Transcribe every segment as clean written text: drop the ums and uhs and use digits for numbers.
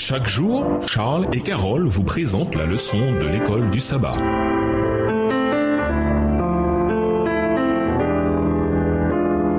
Chaque jour, Charles et Carole vous présentent la leçon de l'école du sabbat.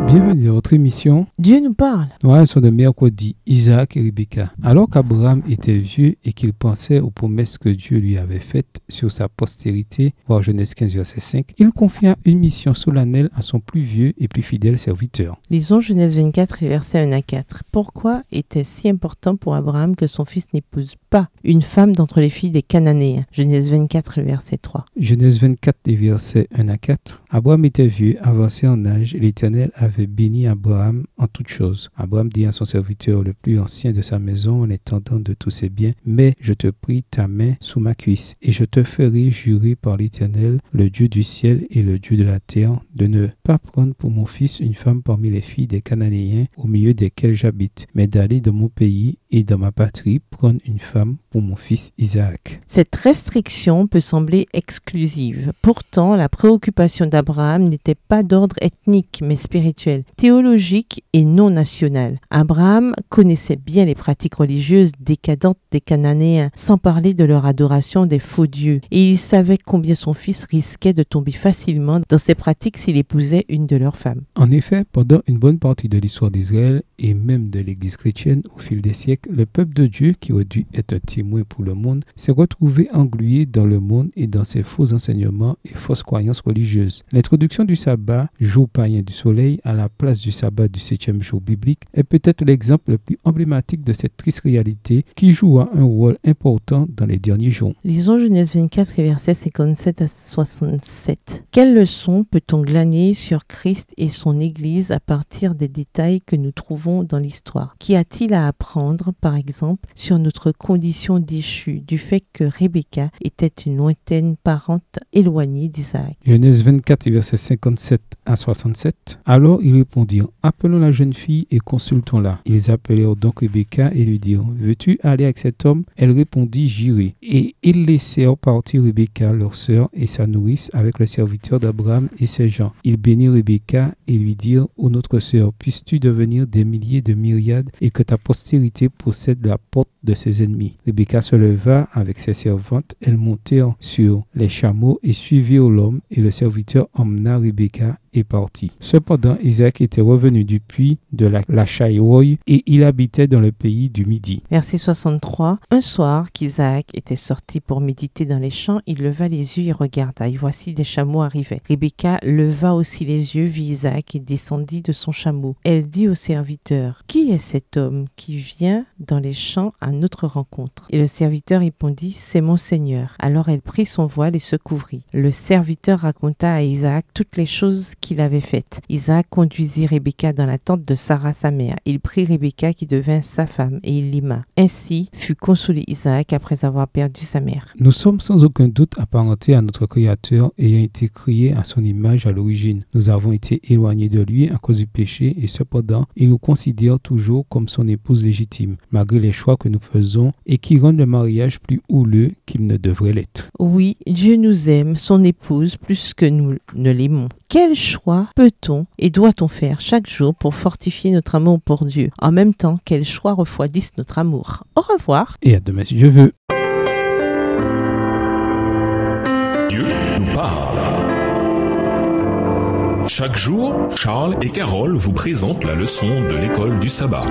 Bienvenue à votre émission. Dieu nous parle. Nous sommes de mercredi, Isaac et Rebecca. Alors qu'Abraham était vieux et qu'il pensait aux promesses que Dieu lui avait faites sur sa postérité, voir Genèse 15, verset 5, il confia une mission solennelle à son plus vieux et plus fidèle serviteur. Lisons Genèse 24, versets 1 à 4. Pourquoi était-ce si important pour Abraham que son fils n'épouse pas une femme d'entre les filles des Cananéens? Genèse 24, verset 3. Genèse 24, versets 1 à 4. Abraham était vieux, avancé en âge, et l'Éternel avait béni Abraham en toutes choses. Abraham dit à son serviteur le plus ancien de sa maison, en intendant de tous ses biens, « Mais je te prie ta main sous ma cuisse, et je te ferai jurer par l'Éternel, le Dieu du ciel et le Dieu de la terre, de ne pas prendre pour mon fils une femme parmi les filles des Cananéens, au milieu desquels j'habite, mais d'aller dans mon pays et dans ma patrie prendre une femme pour mon fils Isaac. » Cette restriction peut sembler exclusive. Pourtant, la préoccupation d'Abraham n'était pas d'ordre ethnique, mais spirituel, théologique et non national. Abraham connaissait bien les pratiques religieuses décadentes des Cananéens, sans parler de leur adoration des faux dieux. Et il savait combien son fils risquait de tomber facilement dans ces pratiques s'il épousait une de leurs femmes. En effet, pendant une bonne partie de l'histoire d'Israël et même de l'Église chrétienne au fil des siècles, le peuple de Dieu, qui aurait dû être un témoin pour le monde, s'est retrouvé englué dans le monde et dans ses faux enseignements et fausses croyances religieuses. L'introduction du sabbat, jour païen du soleil, à la place du sabbat du 7e jour biblique, est peut-être l'exemple le plus emblématique de cette triste réalité qui joua un rôle important dans les derniers jours. Lisons Genèse 24, versets 57 à 67. Quelle leçon peut-on glaner sur Christ et son Église à partir des détails que nous trouvons dans l'histoire? Qu'y a-t-il à apprendre, par exemple, sur notre condition déchue, du fait que Rebecca était une lointaine parente éloignée d'Isaac? Genèse 24, versets 57 à 67. Alors ils répondirent, « Appelons la jeune fille et consultons-la. » Ils appelèrent donc Rebecca et lui dirent, « Veux-tu aller avec cet homme ?» Elle répondit, « J'irai. » Et ils laissèrent partir Rebecca, leur sœur, et sa nourrice avec le serviteur d'Abraham et ses gens. Ils bénirent Rebecca et lui dirent, « Ô notre sœur, puisses-tu devenir des milliers de myriades et que ta postérité possède la porte de ses ennemis. » Rebecca se leva avec ses servantes. Elles montèrent sur les chameaux et suivirent l'homme, et le serviteur emmena Rebecca est parti. Cependant, Isaac était revenu du puits de la Chaïroï et il habitait dans le pays du Midi. Verset 63. Un soir qu'Isaac était sorti pour méditer dans les champs, il leva les yeux et regarda. Et voici des chameaux arrivaient. Rebecca leva aussi les yeux, vit Isaac et descendit de son chameau. Elle dit au serviteur, « Qui est cet homme qui vient dans les champs à notre rencontre ?» Et le serviteur répondit, « C'est mon Seigneur. » Alors elle prit son voile et se couvrit. Le serviteur raconta à Isaac toutes les choses qu'il avait faites. Isaac conduisit Rebecca dans la tente de Sarah sa mère. Il prit Rebecca qui devint sa femme et il l'aima. Ainsi fut consolé Isaac après avoir perdu sa mère. Nous sommes sans aucun doute apparentés à notre Créateur ayant été créés à son image à l'origine. Nous avons été éloignés de lui à cause du péché et cependant, il nous considère toujours comme son épouse légitime, malgré les choix que nous faisons et qui rendent le mariage plus houleux qu'il ne devrait l'être. Oui, Dieu nous aime, son épouse, plus que nous ne l'aimons. Quel choix peut-on et doit-on faire chaque jour pour fortifier notre amour pour Dieu? En même temps, quels choix refroidissent notre amour? Au revoir. Et à demain si Dieu veut. Dieu nous parle. Chaque jour, Charles et Carole vous présentent la leçon de l'école du sabbat.